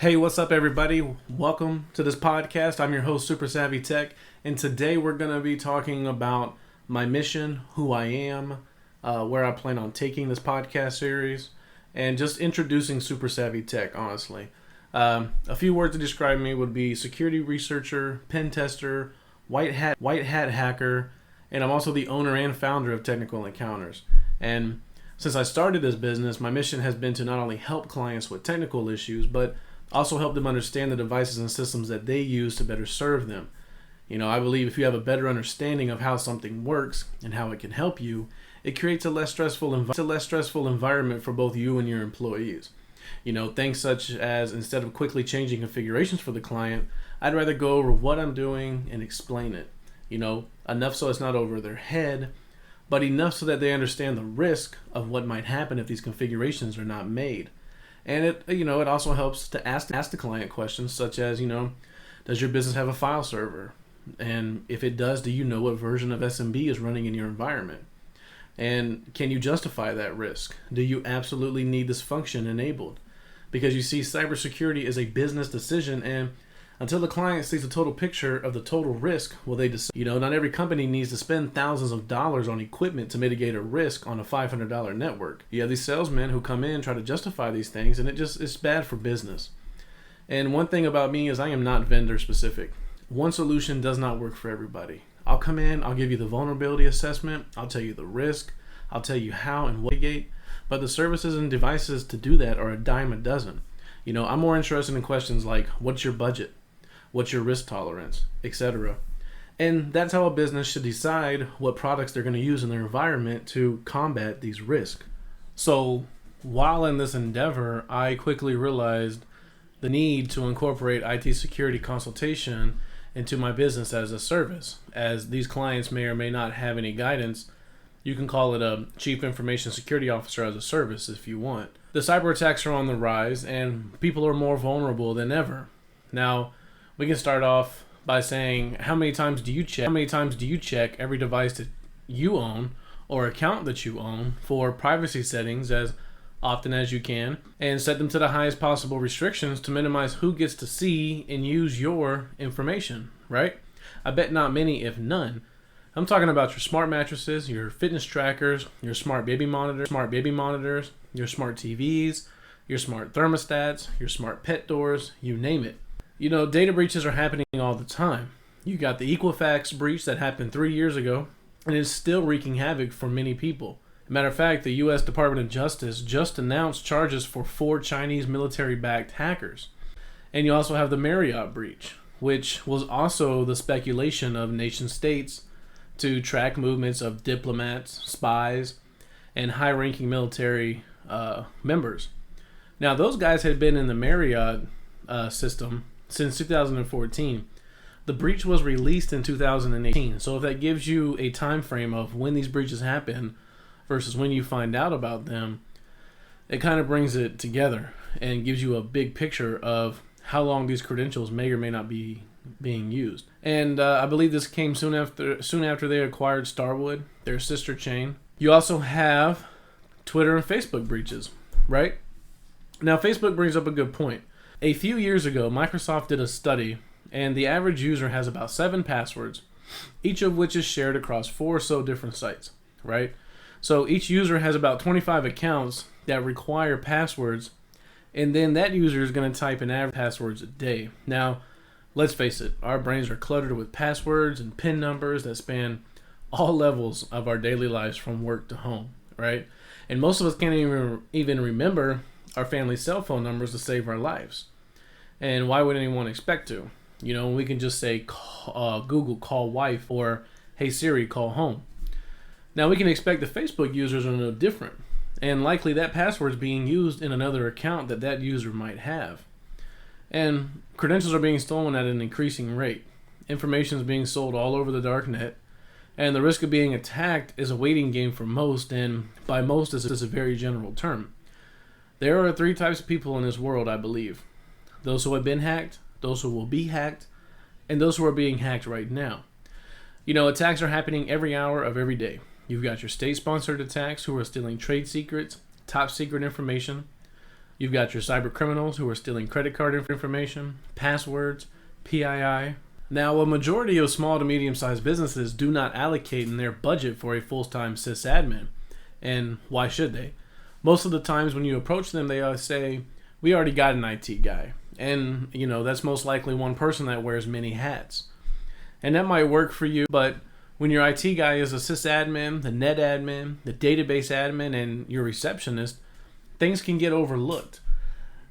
Hey, what's up, everybody? Welcome to this podcast. I'm your host, Super Savvy Tech, and today we're going to be talking about my mission, who I am, where I plan on taking this podcast series, and just introducing Super Savvy Tech, honestly. A few words to describe me would be security researcher, pen tester, white hat hacker, and I'm also the owner and founder of Technical Encounters. And since I started this business, my mission has been to not only help clients with technical issues, but also help them understand the devices and systems that they use to better serve them. I believe if you have a better understanding of how something works and how it can help you, it creates a less stressful environment for both you and your employees. Things such as instead of quickly changing configurations for the client, I'd rather go over what I'm doing and explain it. Enough so it's not over their head, but enough so that they understand the risk of what might happen if these configurations are not made. And it also helps to ask the client questions such as, does your business have a file server? And if it does, do you know what version of SMB is running in your environment? And can you justify that risk? Do you absolutely need this function enabled? Because you see, cybersecurity is a business decision, and until the client sees the total picture of the total risk, will they decide? Not every company needs to spend thousands of dollars on equipment to mitigate a risk on a $500 network. You have these salesmen who come in, try to justify these things, and it's bad for business. And one thing about me is I am not vendor specific. One solution does not work for everybody. I'll come in, I'll give you the vulnerability assessment, I'll tell you the risk, I'll tell you how and what to mitigate, but the services and devices to do that are a dime a dozen. I'm more interested in questions like, what's your budget? What's your risk tolerance, etc. And that's how a business should decide what products they're going to use in their environment to combat these risks. So while in this endeavor, I quickly realized the need to incorporate IT security consultation into my business as a service. As these clients may or may not have any guidance, you can call it a Chief Information Security Officer as a service if you want. The cyber attacks are on the rise and people are more vulnerable than ever. Now, we can start off by saying, how many times do you check every device that you own or account that you own for privacy settings as often as you can, and set them to the highest possible restrictions to minimize who gets to see and use your information, right? I bet not many, if none. I'm talking about your smart mattresses, your fitness trackers, your smart baby monitors, your smart TVs, your smart thermostats, your smart pet doors, you name it. Data breaches are happening all the time. You got the Equifax breach that happened 3 years ago and is still wreaking havoc for many people. Matter of fact, the U.S. Department of Justice just announced charges for 4 Chinese military-backed hackers. And you also have the Marriott breach, which was also the speculation of nation-states to track movements of diplomats, spies, and high-ranking military members. Now, those guys had been in the Marriott system since 2014. The breach was released in 2018. So if that gives you a time frame of when these breaches happen versus when you find out about them, it kind of brings it together and gives you a big picture of how long these credentials may or may not be being used. And I believe this came soon after they acquired Starwood, their sister chain. You also have Twitter and Facebook breaches, right? Now, Facebook brings up a good point. A few years ago, Microsoft did a study, and the average user has about 7 passwords, each of which is shared across 4 or so different sites, right? So each user has about 25 accounts that require passwords, and then that user is going to type in average passwords a day. Now, let's face it, our brains are cluttered with passwords and PIN numbers that span all levels of our daily lives from work to home, right? And most of us can't even remember our family cell phone numbers to save our lives. And why would anyone expect to? We can just say, Google, call wife, or hey Siri, call home. Now we can expect the Facebook users are no different. And likely that password is being used in another account that user might have. And credentials are being stolen at an increasing rate. Information is being sold all over the dark net. And the risk of being attacked is a waiting game for most, and by most is a very general term. There are 3 types of people in this world, I believe. Those who have been hacked, those who will be hacked, and those who are being hacked right now. Attacks are happening every hour of every day. You've got your state-sponsored attacks who are stealing trade secrets, top secret information. You've got your cyber criminals who are stealing credit card information, passwords, PII. Now, a majority of small to medium-sized businesses do not allocate in their budget for a full-time sysadmin. And why should they? Most of the times when you approach them, they always say, we already got an IT guy. And, that's most likely one person that wears many hats. And that might work for you, but when your IT guy is a sysadmin, the net admin, the database admin, and your receptionist, things can get overlooked.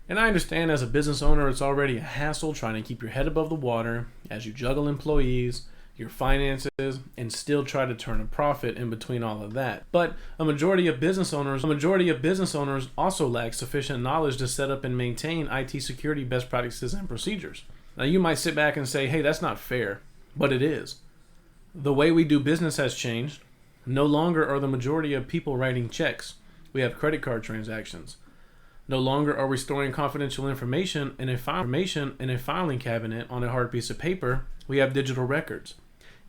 And I understand as a business owner, it's already a hassle trying to keep your head above the water as you juggle employees, your finances, and still try to turn a profit in between all of that. But a majority of business owners also lack sufficient knowledge to set up and maintain IT security best practices and procedures. Now you might sit back and say, hey, that's not fair, but it is. The way we do business has changed. No longer are the majority of people writing checks. We have credit card transactions. No longer are we storing confidential information in a filing cabinet on a hard piece of paper. We have digital records.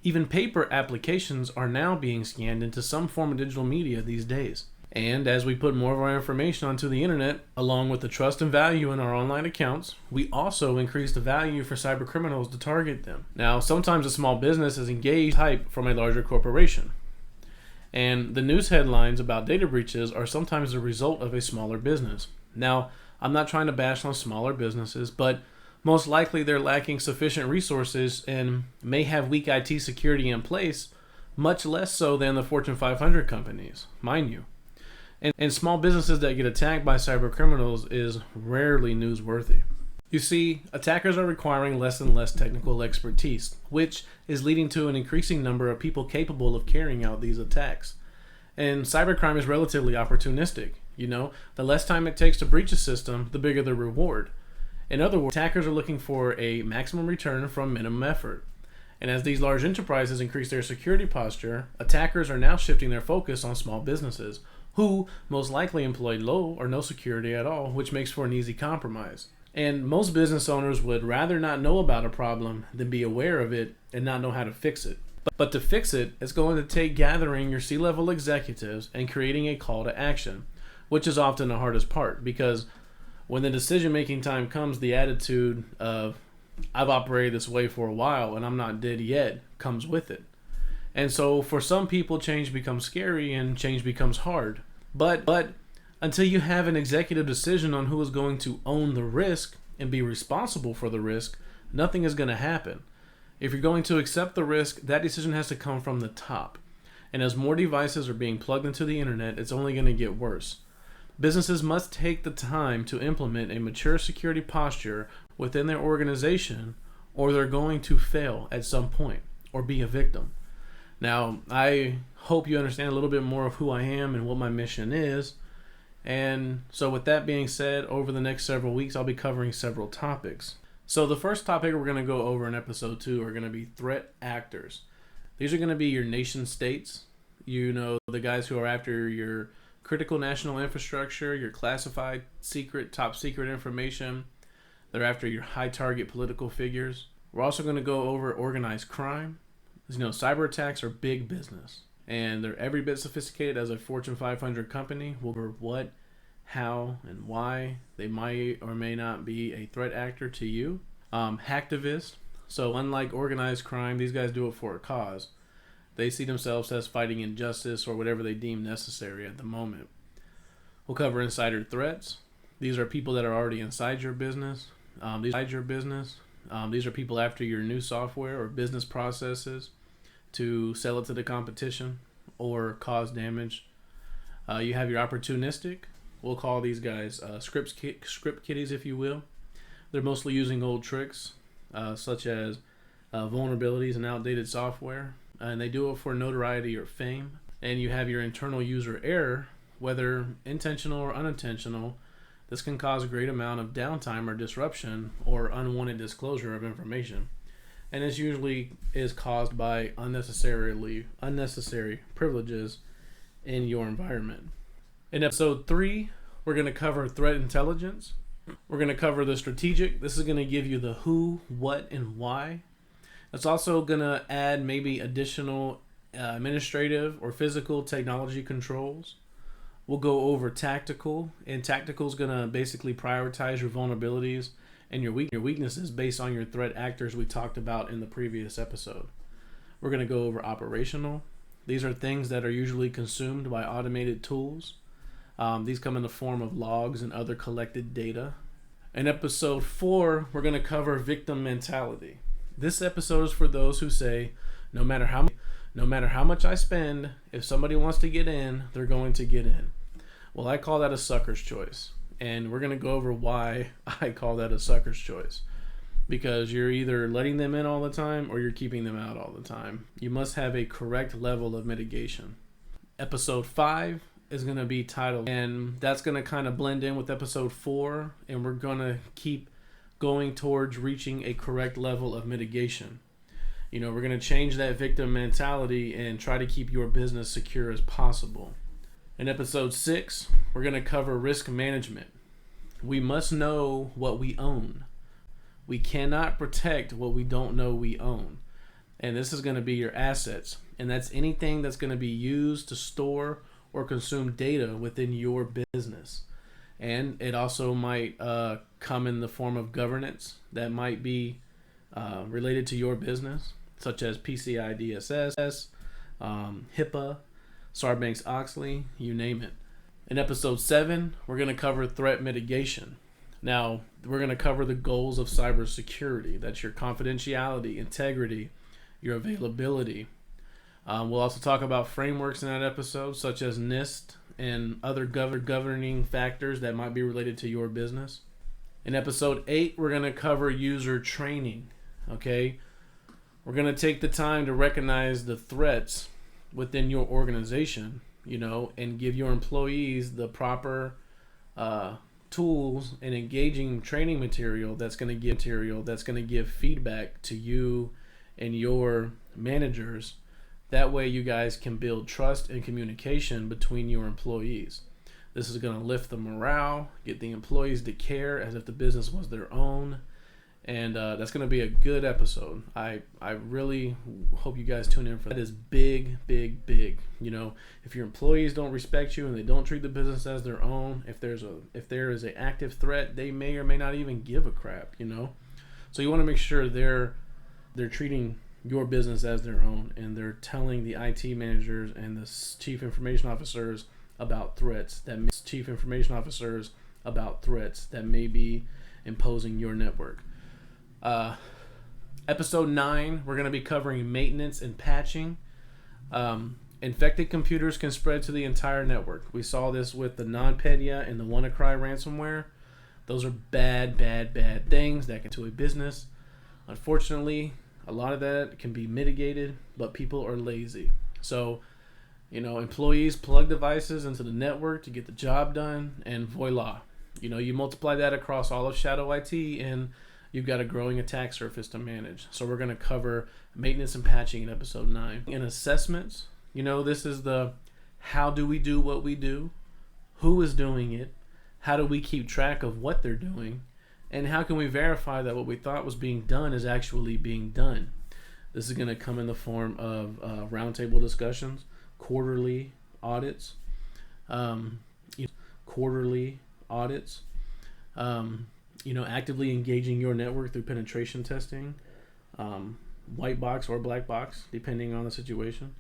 Even paper applications are now being scanned into some form of digital media these days. And as we put more of our information onto the internet, along with the trust and value in our online accounts, we also increase the value for cyber criminals to target them. Now, sometimes a small business is engaged hype from a larger corporation. And the news headlines about data breaches are sometimes the result of a smaller business. Now, I'm not trying to bash on smaller businesses, but most likely they're lacking sufficient resources and may have weak IT security in place, much less so than the Fortune 500 companies, mind you. And small businesses that get attacked by cyber criminals is rarely newsworthy. You see, attackers are requiring less and less technical expertise, which is leading to an increasing number of people capable of carrying out these attacks. And cybercrime is relatively opportunistic. The less time it takes to breach a system, the bigger the reward. In other words, attackers are looking for a maximum return from minimum effort. And as these large enterprises increase their security posture, attackers are now shifting their focus on small businesses, who most likely employ low or no security at all, which makes for an easy compromise. And most business owners would rather not know about a problem than be aware of it and not know how to fix it. But to fix it, it's going to take gathering your C-level executives and creating a call to action, which is often the hardest part, because when the decision-making time comes, the attitude of, I've operated this way for a while and I'm not dead yet, comes with it. And so for some people, change becomes scary and change becomes hard. But until you have an executive decision on who is going to own the risk and be responsible for the risk, nothing is going to happen. If you're going to accept the risk, that decision has to come from the top. And as more devices are being plugged into the internet, it's only going to get worse. Businesses must take the time to implement a mature security posture within their organization, or they're going to fail at some point or be a victim. Now, I hope you understand a little bit more of who I am and what my mission is. And so with that being said, over the next several weeks, I'll be covering several topics. So the first topic we're going to go over in episode 2 are going to be threat actors. These are going to be your nation states, the guys who are after your critical national infrastructure, your classified, secret, top secret information. They're after your high target political figures. We're also going to go over organized crime. Cyber attacks are big business, and they're every bit sophisticated as a Fortune 500 company. We'll go over what, how, and why they might or may not be a threat actor to you. Hacktivists. So unlike organized crime, these guys do it for a cause. They see themselves as fighting injustice or whatever they deem necessary at the moment. We'll cover insider threats. These are people that are already inside your business. These are people after your new software or business processes to sell it to the competition or cause damage. You have your opportunistic. We'll call these guys script kiddies, if you will. They're mostly using old tricks, such as vulnerabilities and outdated software. And they do it for notoriety or fame. And you have your internal user error, whether intentional or unintentional. This can cause a great amount of downtime or disruption or unwanted disclosure of information. And this usually is caused by unnecessary privileges in your environment. In episode 3, we're going to cover threat intelligence. We're going to cover the strategic. This is going to give you the who, what, and why. It's also going to add maybe additional administrative or physical technology controls. We'll go over tactical, and tactical is going to basically prioritize your vulnerabilities and your weaknesses based on your threat actors we talked about in the previous episode. We're going to go over operational. These are things that are usually consumed by automated tools. These come in the form of logs and other collected data. In episode 4, we're going to cover victim mentality. This episode is for those who say, no matter how much I spend, if somebody wants to get in, they're going to get in. Well, I call that a sucker's choice. And we're going to go over why I call that a sucker's choice. Because you're either letting them in all the time or you're keeping them out all the time. You must have a correct level of mitigation. Episode 5 is going to be titled, and that's going to kind of blend in with episode 4, and we're going to keep going towards reaching a correct level of mitigation. We're going to change that victim mentality and try to keep your business secure as possible. In episode 6, we're going to cover risk management. We must know what we own. We cannot protect what we don't know we own. And this is going to be your assets. And that's anything that's going to be used to store or consume data within your business. And it also might come in the form of governance that might be related to your business, such as PCI DSS, HIPAA, Sarbanes-Oxley, you name it. In episode 7, we're going to cover threat mitigation. Now, we're going to cover the goals of cybersecurity. That's your confidentiality, integrity, your availability. We'll also talk about frameworks in that episode, such as NIST and other governing factors that might be related to your business. In episode 8, we're going to cover user training. Okay? We're going to take the time to recognize the threats within your organization, and give your employees the proper tools and engaging training material that's going to give feedback to you and your managers. That way you guys can build trust and communication between your employees. This is going to lift the morale, get the employees to care as if the business was their own. And that's going to be a good episode. I really hope you guys tune in for that. It is big, big, big. If your employees don't respect you and they don't treat the business as their own, if there is an active threat, they may or may not even give a crap. So you want to make sure they're treating your business as their own, and they're telling the IT managers and the chief information officers about threats that may be imposing your network. Episode 9, we're going to be covering maintenance and patching. Infected computers can spread to the entire network. We saw this with the NotPetya and the WannaCry ransomware. Those are bad things that can to a business. Unfortunately, a lot of that can be mitigated, but people are lazy. So, employees plug devices into the network to get the job done, and voila. You multiply that across all of Shadow IT, and you've got a growing attack surface to manage. So we're going to cover maintenance and patching in episode 9. In assessments, this is the how do we do what we do, who is doing it, how do we keep track of what they're doing, and how can we verify that what we thought was being done is actually being done. This is going to come in the form of roundtable discussions, quarterly audits, actively engaging your network through penetration testing, white box or black box, depending on the situation.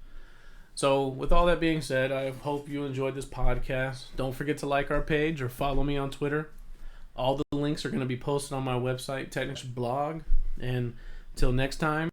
So with all that being said, I hope you enjoyed this podcast. Don't forget to like our page or follow me on Twitter. All the links are going to be posted on my website, Technics blog. And till next time.